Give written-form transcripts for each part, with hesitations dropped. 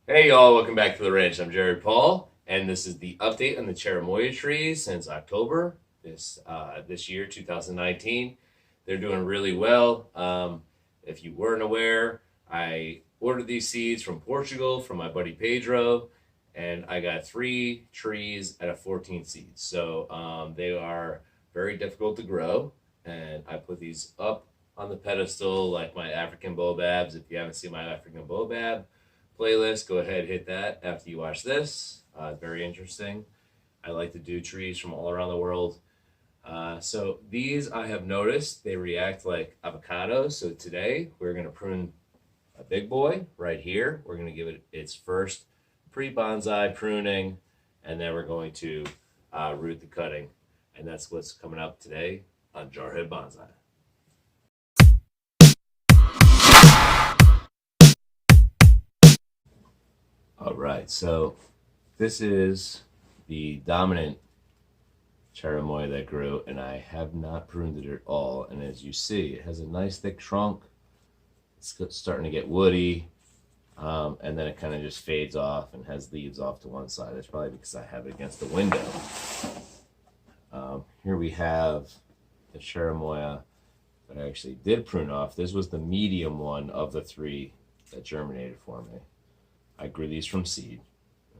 Hey y'all, welcome back to the ranch. I'm Jerry Paul, and this is the update on the Cherimoya trees since October this year, 2019. They're doing really well. If you weren't aware, I ordered these seeds from Portugal from my buddy Pedro, and I got 3 trees out of 14 seeds. So they are very difficult to grow, and I put these up on the pedestal like my African baobabs. If you haven't seen my African baobab playlist, go ahead, hit that after you watch this. Very interesting. I like to do trees from all around the world. So these I have noticed they react like avocados. So today we're going to prune a big boy right here. We're going to give it its first pre-bonsai pruning, and then we're going to root the cutting. And that's what's coming up today on Jarhead Bonsai. All right, so this is the dominant cherimoya that grew, and I have not pruned it at all. And as you see, it has a nice thick trunk. It's starting to get woody, and then it kind of just fades off and has leaves off to one side. That's probably because I have it against the window. Here we have the cherimoya that I actually did prune off. This was the medium one of the 3 that germinated for me. I grew these from seed.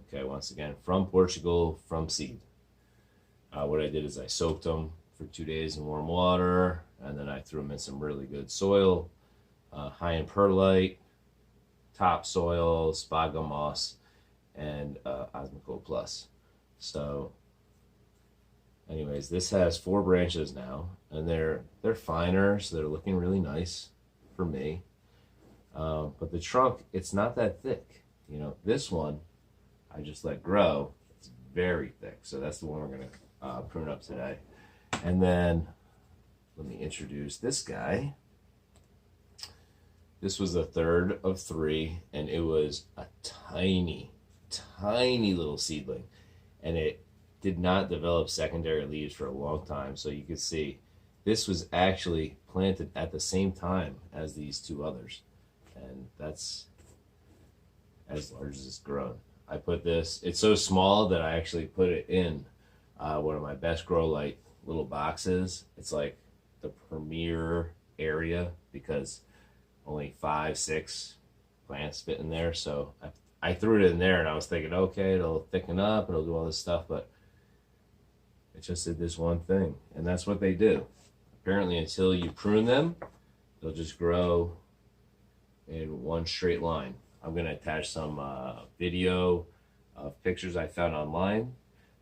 Okay, once again, from Portugal, from seed. What I did is I soaked them for 2 days in warm water, and then I threw them in some really good soil, high in perlite, topsoil, spago moss, and Osmocote Plus. So, anyways, this has 4 branches now, and they're finer, so they're looking really nice for me. But the trunk, it's not that thick. You know, this one I just let grow. It's very thick, so that's the one we're gonna prune up today. And then let me introduce this guy. This was the 3rd of 3, and it was a tiny, tiny little seedling, and it did not develop secondary leaves for a long time. So you can see this was actually planted at the same time as these 2 others, and that's as large as it's grown. I put this, it's so small that I actually put it in one of my best grow light little boxes. It's like the premier area because only 5, 6 plants fit in there. So I threw it in there and I was thinking, okay, it'll thicken up, it'll do all this stuff, but it just did this one thing. And that's what they do. Apparently, until you prune them, they'll just grow in one straight line. I'm going to attach some video of pictures I found online.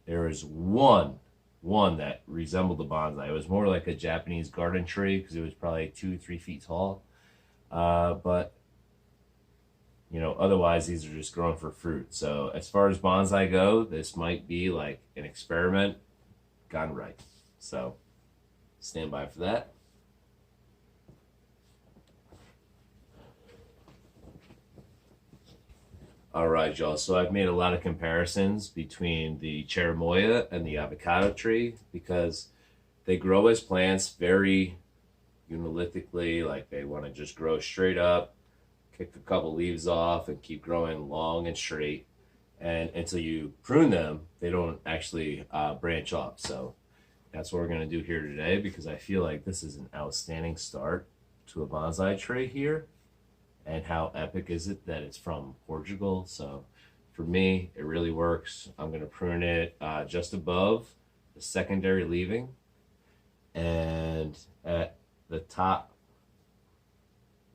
There is one that resembled the bonsai. It was more like a Japanese garden tree because it was probably 2, 3 feet tall. But you know, otherwise these are just growing for fruit. So as far as bonsai go, this might be like an experiment gone right. So stand by for that. All right, y'all. So I've made a lot of comparisons between the cherimoya and the avocado tree because they grow as plants very unilithically, like they want to just grow straight up, kick a couple leaves off, and keep growing long and straight. And until you prune them, they don't actually branch off. So that's what we're going to do here today because I feel like this is an outstanding start to a bonsai tree here. And how epic is it that it's from Portugal? So for me, it really works. I'm going to prune it just above the secondary leaving and at the top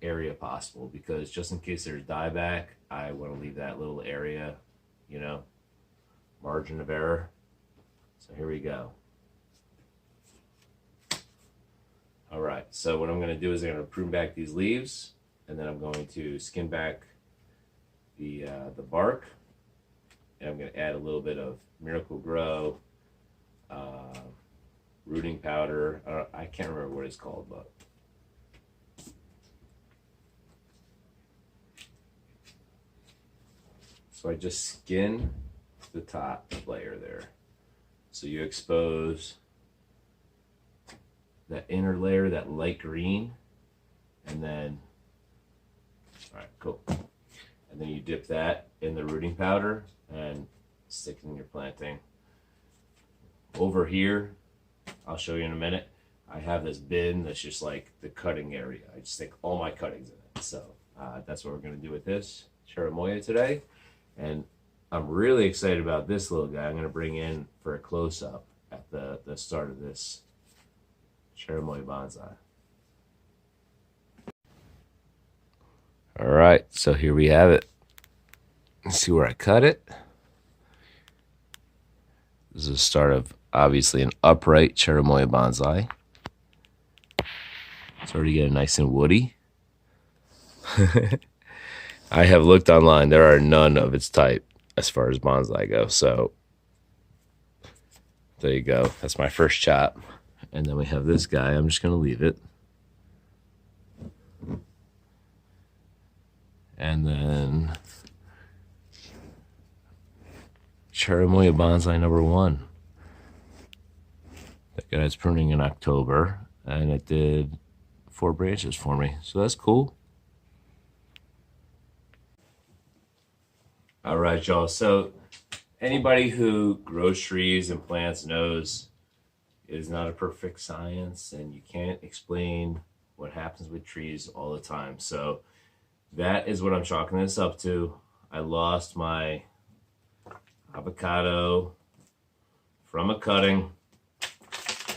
area possible because just in case there's dieback, I want to leave that little area, you know, margin of error. So here we go. All right, so what I'm going to do is I'm going to prune back these leaves, and then I'm going to skin back the bark, and I'm going to add a little bit of Miracle Grow rooting powder. I can't remember what it's called, but so I just skin the top layer there. So you expose that inner layer, that light green, and then, all right, cool. And then you dip that in the rooting powder and stick it in your planting. Over here, I'll show you in a minute, I have this bin that's just like the cutting area. I just stick all my cuttings in it. So that's what we're going to do with this Cherimoya today. And I'm really excited about this little guy. I'm going to bring in for a close-up at the start of this Cherimoya bonsai. All right, so here we have it. Let's see where I cut it. This is the start of obviously an upright Cherimoya bonsai. It's already getting nice and woody. I have looked online. There are none of its type as far as bonsai go. So there you go. That's my first chop. And then we have this guy. I'm just going to leave it. And then Cherimoya Bonsai number 1. That guy's pruning in October, and it did 4 branches for me, so that's cool. All right, y'all. So anybody who grows trees and plants knows it is not a perfect science, and you can't explain what happens with trees all the time. So that is what I'm chalking this up to. I lost my avocado from a cutting.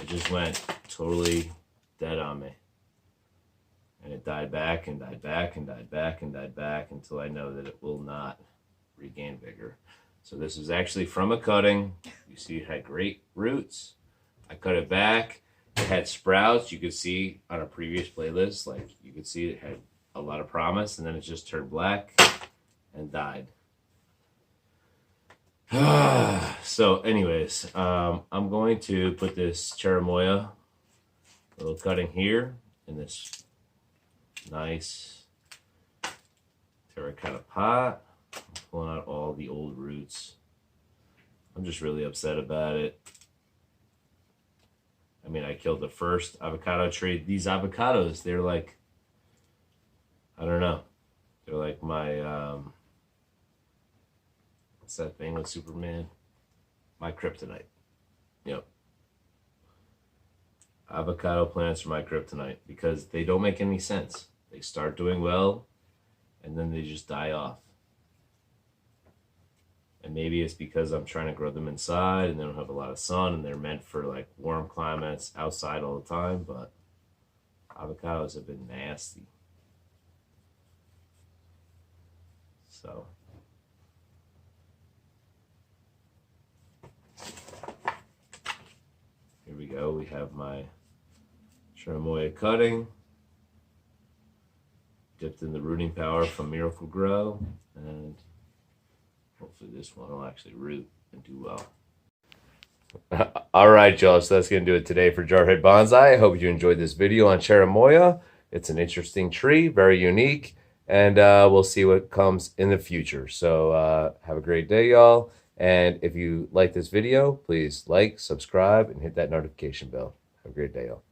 It just went totally dead on me. And it died back and died back and died back and died back until I know that it will not regain vigor. So this is actually from a cutting. You see it had great roots. I cut it back. It had sprouts. You could see on a previous playlist, like you could see it had a lot of promise, and then it just turned black and died. So anyways, I'm going to put this Cherimoya little cutting here in this nice terracotta pot. I'm pulling out all the old roots. I'm just really upset about it. I mean, I killed the first avocado tree. These avocados, they're like, I don't know. They're like my, what's that thing with Superman? My kryptonite. Yep. Avocado plants are my kryptonite because they don't make any sense. They start doing well, and then they just die off. And maybe it's because I'm trying to grow them inside and they don't have a lot of sun and they're meant for like warm climates outside all the time, but avocados have been nasty. So here we go. We have my Cherimoya cutting dipped in the rooting power from Miracle Grow, and hopefully this one will actually root and do well. All right, y'all. So that's going to do it today for Jarhead Bonsai. I hope you enjoyed this video on Cherimoya. It's an interesting tree, very unique, and we'll see what comes in the future. So have a great day, y'all. And if you like this video, please like, subscribe, and hit that notification bell. Have a great day, y'all.